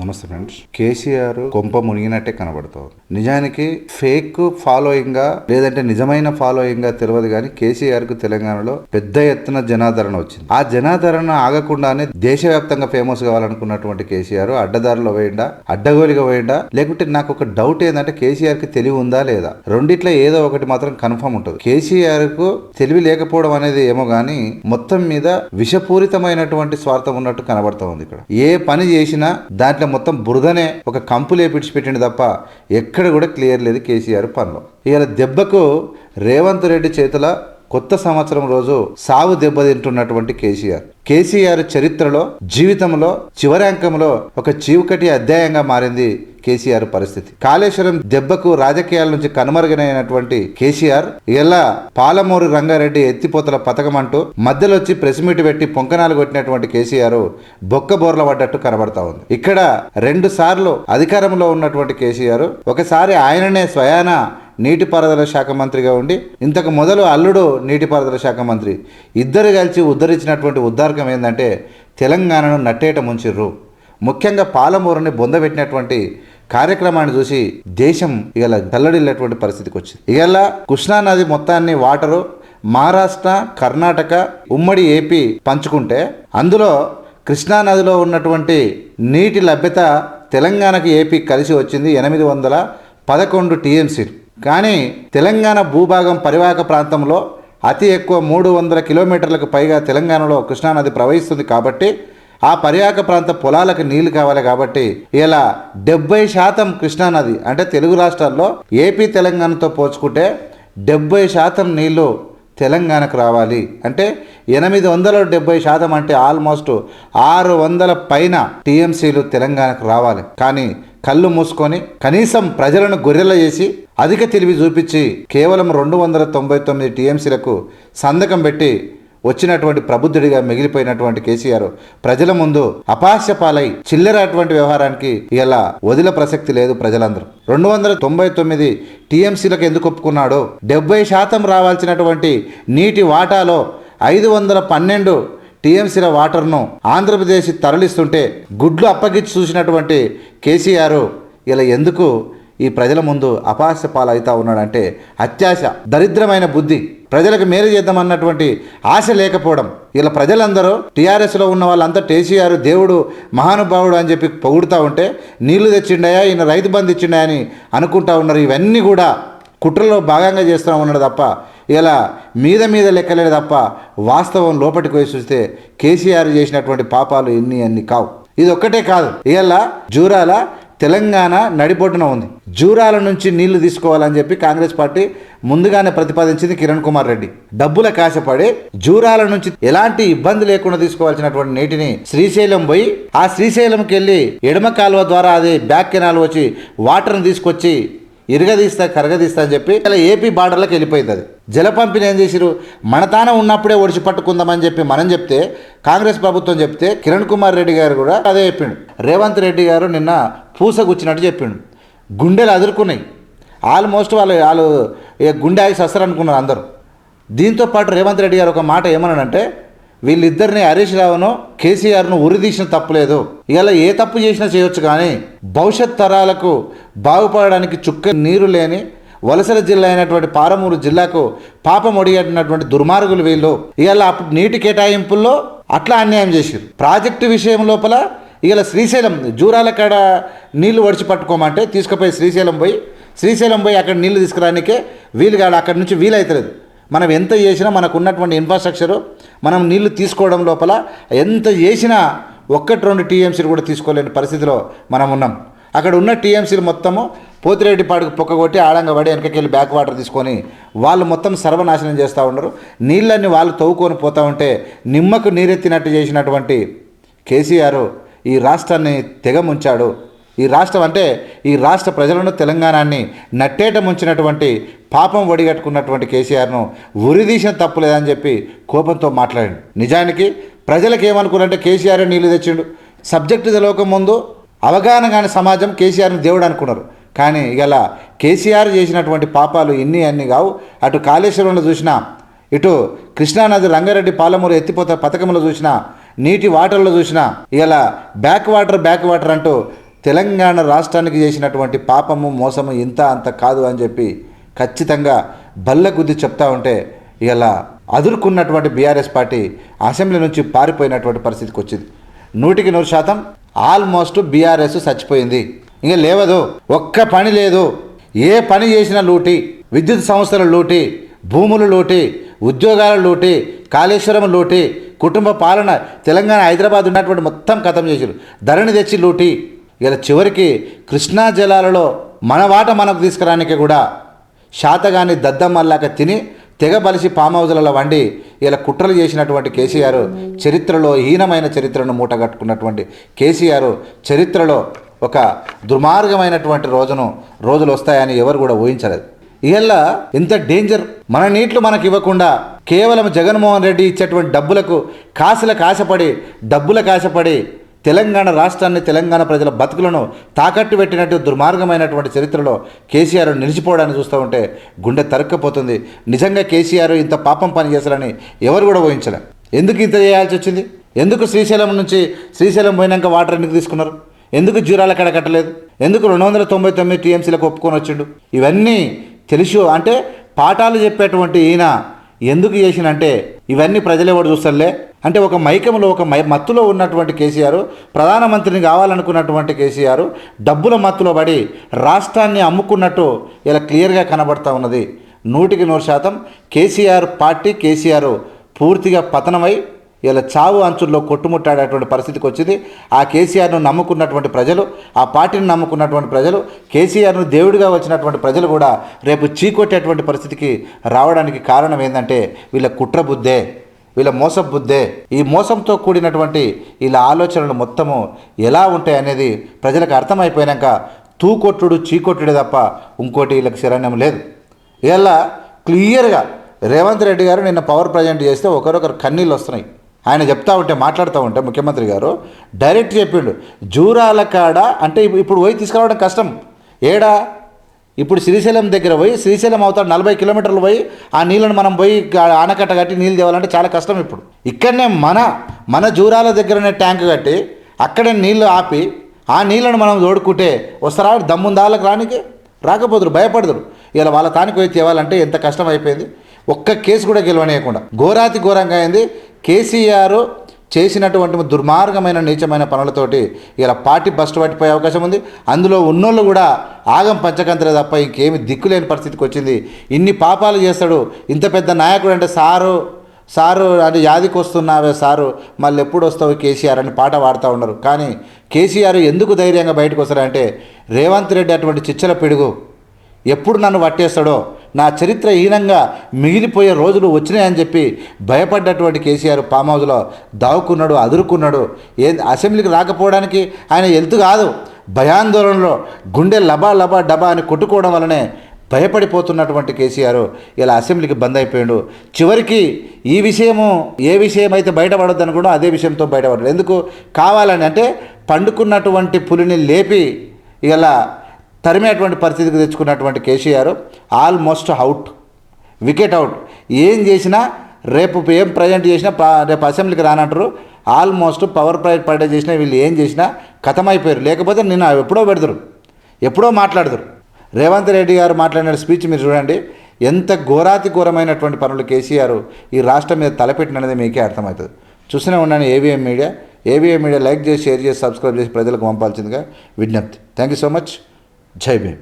నమస్తే ఫ్రెండ్స్. కేసీఆర్ కొంప మునిగినట్టే కనబడుతోంది. నిజానికి ఫేక్ ఫాలోయింగ్ లేదంటే నిజమైన ఫాలోయింగ్ తెలియదు కానీ కేసీఆర్ కు తెలంగాణలో పెద్ద ఎత్తున జనాదరణ వచ్చింది. ఆ జనాదరణ ఆగకుండానే దేశవ్యాప్తంగా ఫేమస్ కావాలనుకున్నటువంటి కేసీఆర్ అడ్డదారిలో పోయిండా, అడ్డగోలిగా పోయిండా, లేకుంటే నాకు ఒక డౌట్ ఏంటంటే కేసీఆర్ కి తెలివి ఉందా లేదా, రెండిట్లో ఏదో ఒకటి మాత్రం కన్ఫర్మ్ ఉంటుంది. కేసీఆర్ కు తెలివి లేకపోవడం అనేది ఏమో గానీ మొత్తం మీద విషపూరితమైనటువంటి స్వార్థం ఉన్నట్టు కనబడతా ఉంది. ఇక్కడ ఏ పని చేసినా దాంట్లో మొత్తం బురదనే ఒక కంపులే పిడిచిపెట్టింది తప్ప ఎక్కడ కూడా క్లియర్ లేదు కేసీఆర్ పనిలో. ఇవాళ దెబ్బకు రేవంత్ రెడ్డి చేతుల కొత్త సంవత్సరం రోజు సాగు దెబ్బతింటున్నటువంటి కేసీఆర్ చరిత్రలో జీవితంలో చివరి అంకంలో ఒక చీకటి అధ్యాయంగా మారింది కేసీఆర్ పరిస్థితి. కాళేశ్వరం దెబ్బకు రాజకీయాల నుంచి కనుమరుగైనటువంటి కేసీఆర్ ఇలా పాలమూరు రంగారెడ్డి ఎత్తిపోతల పథకం అంటూ మధ్యలో వచ్చి ప్రెస్ మీట్ పెట్టి పొంకనాలు కొట్టినటువంటి కేసీఆర్ బొక్క బోర్ల పడ్డట్టు కనబడతా ఉంది. ఇక్కడ 2 సార్లు అధికారంలో ఉన్నటువంటి కేసీఆర్ ఒకసారి ఆయననే స్వయాన నీటిపారుదల శాఖ మంత్రిగా ఉండి ఇంతకు మొదలు అల్లుడు నీటిపారుదల శాఖ మంత్రి ఇద్దరు కలిసి ఉద్ధరించినటువంటి ఉద్దారకం ఏంటంటే తెలంగాణను నట్టేట ముంచిర్రు. ముఖ్యంగా పాలమూరుని బొందబెట్టినటువంటి కార్యక్రమాన్ని చూసి దేశం ఇలా తల్లడిల్లేటువంటి పరిస్థితికి వచ్చింది. ఇలా కృష్ణానది మొత్తాన్ని వాటరు మహారాష్ట్ర, కర్ణాటక, ఉమ్మడి ఏపీ పంచుకుంటే అందులో కృష్ణానదిలో ఉన్నటువంటి నీటి లభ్యత తెలంగాణకి ఏపీ కలిసి వచ్చింది 811 టీఎంసీ. కానీ తెలంగాణ భూభాగం పరివాహక ప్రాంతంలో అతి ఎక్కువ 300 కిలోమీటర్లకు పైగా తెలంగాణలో కృష్ణానది ప్రవహిస్తుంది కాబట్టి ఆ పరివాహక ప్రాంత పొలాలకు నీళ్లు కావాలి. కాబట్టి ఇలా 70% కృష్ణానది అంటే తెలుగు రాష్ట్రాల్లో ఏపీ తెలంగాణతో పోల్చుకుంటే 70% నీళ్లు తెలంగాణకు రావాలి. అంటే 870% అంటే ఆల్మోస్ట్ 600 పైన టీఎంసీలు తెలంగాణకు రావాలి. కానీ కళ్ళు మూసుకొని కనీసం ప్రజలను గొర్రెల చేసి అధిక తెలివి చూపించి కేవలం 299 టీఎంసీలకు సంతకం పెట్టి వచ్చినటువంటి ప్రబుద్ధుడిగా మిగిలిపోయినటువంటి కేసీఆర్ ప్రజల ముందు అపహాస్య పాలై చిల్లరటువంటి వ్యవహారానికి ఇలా వదిల ప్రసక్తి లేదు. ప్రజలందరూ 299 టీఎంసీలకు ఎందుకు ఒప్పుకున్నాడో, 70% రావాల్సినటువంటి నీటి వాటాలో 512 టీఎంసీల వాటర్ను ఆంధ్రప్రదేశ్ తరలిస్తుంటే గుడ్లు అప్పగించి చూసినటువంటి కేసీఆర్ ఇలా ఎందుకు ఈ ప్రజల ముందు అపహాస్య పాలవుతా ఉన్నాడంటే అత్యాశ, దరిద్రమైన బుద్ధి, ప్రజలకు మేలు చేద్దామన్నటువంటి ఆశ లేకపోవడం. ఇలా ప్రజలందరూ టీఆర్ఎస్లో ఉన్న వాళ్ళంతా కేసీఆర్ దేవుడు మహానుభావుడు అని చెప్పి పొగుడుతూ ఉంటే నీళ్లు తెచ్చిండాయా, ఈయన రైతు బంధు ఇచ్చిండా అని అనుకుంటా ఉన్నారు. ఇవన్నీ కూడా కుట్రలో భాగంగా చేస్తూ ఉన్నాడు తప్ప ఇలా మీద లెక్కలేదు తప్ప వాస్తవం లోపలికి పోయి చూస్తే కేసీఆర్ చేసినటువంటి పాపాలు అన్ని కావు. ఇది ఒక్కటే కాదు, ఇలా జూరాల తెలంగాణ నడిబొడ్డున ఉంది. జూరాల నుంచి నీళ్లు తీసుకోవాలని చెప్పి కాంగ్రెస్ పార్టీ ముందుగానే ప్రతిపాదించింది కిరణ్ కుమార్ రెడ్డి. డబ్బుల కాశపడి జూరాల నుంచి ఎలాంటి ఇబ్బంది లేకుండా తీసుకోవాల్సినటువంటి నీటిని శ్రీశైలం పోయి ఆ శ్రీశైలంకి వెళ్ళి ఎడమ కాలువ ద్వారా అది బ్యాక్ కెనాల్ వచ్చి వాటర్ని తీసుకొచ్చి ఇరగదీస్తా కరగదీస్తా అని చెప్పి ఇలా ఏపీ బార్డర్లకు వెళ్ళిపోయింది. అది జల పంపిణీ ఏం చేసిరు, మన తాన ఉన్నప్పుడే ఒడిచి పట్టుకుందామని చెప్పి మనం చెప్తే, కాంగ్రెస్ ప్రభుత్వం చెప్తే కిరణ్ కుమార్ రెడ్డి గారు కూడా అదే చెప్పిండు. రేవంత్ రెడ్డి గారు నిన్న పూసగుచ్చినట్టు చెప్పిండు. గుండెలు అదురుకున్నాయి. ఆల్మోస్ట్ వాళ్ళు గుండె ఆగి సస్తారు అనుకున్నారు అందరూ. దీంతో పాటు రేవంత్ రెడ్డి గారు ఒక మాట ఏమన్నాడంటే వీళ్ళిద్దరిని హరీష్ రావును కేసీఆర్ను ఉరిదీసిన తప్పులేదు, ఇలా ఏ తప్పు చేసినా చేయొచ్చు కానీ భవిష్యత్ తరాలకు బాగుపడడానికి చుక్క నీరు లేని వలసల జిల్లా అయినటువంటి పాలమూరు జిల్లాకు పాపం ఒడిగట్టినటువంటి దుర్మార్గులు వీళ్ళు. ఇలా అప్పుడు నీటి కేటాయింపుల్లో అట్లా అన్యాయం చేశారు. ప్రాజెక్టు విషయం లోపల ఇలా శ్రీశైలం జూరాల కాడ నీళ్లు ఒడిచి పట్టుకోమంటే తీసుకుపోయి శ్రీశైలం పోయి అక్కడ నీళ్లు తీసుకురానికే వీలు కాదు. అక్కడి నుంచి వీలవుతలేదు. మనం ఎంత చేసినా మనకు ఉన్నటువంటి ఇన్ఫ్రాస్ట్రక్చరు మనం నీళ్లు తీసుకోవడం లోపల ఎంత చేసినా 1-2 టీఎంసీలు కూడా తీసుకోలేని పరిస్థితిలో మనం ఉన్నాం. అక్కడ ఉన్న టీఎంసీలు మొత్తము పోతిరెడ్డిపాడుకు పొక్కగొట్టి ఆడంగబడి వెనకకెళ్ళి బ్యాక్ వాటర్ తీసుకొని వాళ్ళు మొత్తం సర్వనాశనం చేస్తూ ఉన్నారు. నీళ్ళన్నీ వాళ్ళు తవ్వుకొని పోతూ ఉంటే నిమ్మకు నీరెత్తినట్టు చేసినటువంటి కేసీఆర్ ఈ రాష్ట్రాన్ని తెగ ముంచాడు. ఈ రాష్ట్రం అంటే ఈ రాష్ట్ర ప్రజలను తెలంగాణని నట్టేట ముంచినటువంటి పాపం ఒడిగట్టుకున్నటువంటి కేసీఆర్ను ఉరిదీసిన తప్పులేదని చెప్పి కోపంతో మాట్లాడాడు. నిజానికి ప్రజలకు ఏమనుకున్నారంటే కేసీఆర్ నీళ్లు తెచ్చిండు, సబ్జెక్టు తెలవక ముందు అవగాహన కాని సమాజం కేసీఆర్ని దేవుడు అనుకున్నారు. కానీ ఇలా కేసీఆర్ చేసినటువంటి పాపాలు అన్ని కావు. అటు కాళేశ్వరంలో చూసినా, ఇటు కృష్ణానది రంగారెడ్డి పాలమూరు ఎత్తిపోత పథకంలో చూసినా, నీటి వాటర్లో చూసినా ఇలా బ్యాక్ వాటర్ అంటూ తెలంగాణ రాష్ట్రానికి చేసినటువంటి పాపము మోసము ఇంత అంత కాదు అని చెప్పి ఖచ్చితంగా బల్ల గుద్ది చెప్తా ఉంటే ఇలా అదురుకున్నటువంటి బీఆర్ఎస్ పార్టీ అసెంబ్లీ నుంచి పారిపోయినటువంటి పరిస్థితికి వచ్చింది. 100% ఆల్మోస్ట్ బీఆర్ఎస్ చచ్చిపోయింది, ఇంకా లేవదు, ఒక్క పని లేదు. ఏ పని చేసినా లూటి, విద్యుత్ సంస్థలు లూటి, భూములు లూటి, ఉద్యోగాలు లూటి, కాళేశ్వరం లూటి, కుటుంబ పాలన, తెలంగాణ హైదరాబాద్ ఉన్నటువంటి మొత్తం ఖతం చేసారు, ధరణి తెచ్చి లూటి. ఇలా చివరికి కృష్ణా జలాలలో మన వాట మనకు తీసుకురానికి కూడా శాతగాని దద్దమ్మల్లాక తిని తెగబలిసి ఫామ్ హౌజులలో వండి ఇలా కుట్రలు చేసినటువంటి కేసీఆర్ చరిత్రలో హీనమైన చరిత్రను మూటగట్టుకున్నటువంటి కేసీఆర్ చరిత్రలో ఒక దుర్మార్గమైనటువంటి రోజులు వస్తాయని ఎవరు కూడా ఊహించలేదు. ఇలా ఇంత డేంజర్, మన నీళ్లు మనకు ఇవ్వకుండా కేవలం జగన్మోహన్ రెడ్డి ఇచ్చేటువంటి డబ్బులకు ఆశపడి తెలంగాణ రాష్ట్రాన్ని, తెలంగాణ ప్రజల బతుకులను తాకట్టు పెట్టినట్టు దుర్మార్గమైనటువంటి చరిత్రలో కేసీఆర్ నిలిచిపోవడాన్ని చూస్తూ ఉంటే గుండె తరుక్కపోతుంది. నిజంగా కేసీఆర్ ఇంత పాపం పని చేశారని ఎవరు కూడా ఊహించలే. ఎందుకు ఇంత చేయాల్సి వచ్చింది? ఎందుకు శ్రీశైలం పోయినాక వాటర్ ఎందుకు తీసుకున్నారు? ఎందుకు జీరాల కడ కట్టలేదు? ఎందుకు 299 టీఎంసీలకు ఒప్పుకొని వచ్చిండు? ఇవన్నీ తెలుసు అంటే పాఠాలు చెప్పేటువంటి ఈయన ఎందుకు చేసినంటే ఇవన్నీ ప్రజలు ఎవరు చూస్తారులే అంటే ఒక మైకంలో మత్తులో ఉన్నటువంటి కేసీఆర్, ప్రధానమంత్రిని కావాలనుకున్నటువంటి కేసీఆర్ డబ్బుల మత్తులో పడి రాష్ట్రాన్ని అమ్ముకున్నట్టు ఇలా క్లియర్గా కనబడతా ఉన్నది. 100% కేసీఆర్ పూర్తిగా పతనమై ఇలా చావు అంచుల్లో కొట్టుముట్టాడేటువంటి పరిస్థితికి వచ్చింది. ఆ కేసీఆర్ను నమ్ముకున్నటువంటి ప్రజలు, ఆ పార్టీని నమ్ముకున్నటువంటి ప్రజలు, కేసీఆర్ను దేవుడిగా వచ్చినటువంటి ప్రజలు కూడా రేపు చీకొట్టేటువంటి పరిస్థితికి రావడానికి కారణం ఏంటంటే వీళ్ళ కుట్ర బుద్ధే, వీళ్ళ మోసపు బుద్ధే. ఈ మోసంతో కూడినటువంటి వీళ్ళ ఆలోచనలు మొత్తము ఎలా ఉంటాయి అనేది ప్రజలకు అర్థమైపోయాక తూకొట్టుడు చీకొట్టుడే తప్ప ఇంకోటి వీళ్ళకి శరణ్యం లేదు. ఇలా క్లియర్గా రేవంత్ రెడ్డి గారు నిన్న పవర్ ప్రజెంట్ చేస్తే ఒకరొకరు కన్నీళ్ళు వస్తున్నాయి. ఆయన మాట్లాడుతూ ఉంటే ముఖ్యమంత్రి గారు డైరెక్ట్ చెప్పిండు, జూరాల కాడ అంటే ఇప్పుడు పోయి తీసుకురావడం కష్టం. ఇప్పుడు శ్రీశైలం దగ్గర పోయి, శ్రీశైలం అవుతాడు 40 కిలోమీటర్లు పోయి ఆ నీళ్ళను మనం పోయి ఆనకట్ట కట్టి నీళ్ళు తేవాలంటే చాలా కష్టం. ఇప్పుడు ఇక్కడనే మన జూరాల దగ్గరనే ట్యాంక్ కట్టి అక్కడే నీళ్లు ఆపి ఆ నీళ్ళను మనం తోడుకుంటే వస్తారా? దమ్ముందాలకు రాకపోదురు, భయపడదురు. ఇలా వాళ్ళ తానికి పోయి తేవాలంటే ఎంత కష్టం అయిపోయింది. ఒక్క కేసు కూడా గెలవనీయకుండా ఘోరంగా అయింది. కేసీఆర్ చేసినటువంటి దుర్మార్గమైన నీచమైన పనులతోటి ఇలా పార్టీ బస్టు పట్టిపోయే అవకాశం ఉంది. అందులో ఉన్నోళ్ళు కూడా ఆగం పంచకంతలే తప్ప ఇంకేమి దిక్కులేని పరిస్థితికి వచ్చింది. ఇన్ని పాపాలు చేస్తాడు ఇంత పెద్ద నాయకుడు అంటే సారు అంటే యాదికి వస్తున్నావే సారు, మళ్ళీ ఎప్పుడు వస్తావు కేసీఆర్ అని పాట పాడుతూ ఉన్నారు. కానీ కేసీఆర్ ఎందుకు ధైర్యంగా బయటకు వస్తారంటే రేవంత్ రెడ్డి అటువంటి చిచ్చల పిడుగు ఎప్పుడు నన్ను పట్టేస్తాడో, నా చరిత్ర హీనంగా మిగిలిపోయే రోజులు వచ్చినాయని చెప్పి భయపడ్డటువంటి కేసీఆర్ ఫామ్ హౌస్లో దావుకున్నాడు, అదురుకున్నాడు. అసెంబ్లీకి రాకపోవడానికి ఆయన హెల్త్ కాదు, భయాందోళనలో గుండె లబా డబా అని కొట్టుకోవడం వల్లనే భయపడిపోతున్నటువంటి కేసీఆర్ ఇలా అసెంబ్లీకి బంద్ అయిపోయాడు. చివరికి ఏ విషయం అయితే బయటపడొద్దు అనుకోవడం అదే విషయంతో బయటపడ్డాడు. ఎందుకు కావాలని అంటే పండుకున్నటువంటి పులిని లేపి ఇలా తరిమేటువంటి పరిస్థితికి తెచ్చుకున్నటువంటి కేసీఆర్ ఆల్మోస్ట్ వికెట్ అవుట్. ఏం చేసినా రేపు ఏం ప్రజెంట్ చేసినా రేపు అసెంబ్లీకి రానంటారు. ఆల్మోస్ట్ పవర్ ప్రజెంట్ చేసినా వీళ్ళు ఏం చేసినా ఖతమైపోయారు. లేకపోతే నిన్న ఎప్పుడో మాట్లాడదురు. రేవంత్ రెడ్డి గారు మాట్లాడిన స్పీచ్ మీరు చూడండి, ఎంత ఘోరమైనటువంటి పనులు కేసీఆర్ ఈ రాష్ట్రం మీద తలపెట్టినది మీకే అర్థమవుతుంది. చూస్తూనే ఉన్నాను ఏవిఎం మీడియా లైక్ చేసి, షేర్ చేసి, సబ్స్క్రైబ్ చేసి ప్రజలకు పంపాల్సిందిగా విజ్ఞప్తి. Thank you so much. జై భీమ్.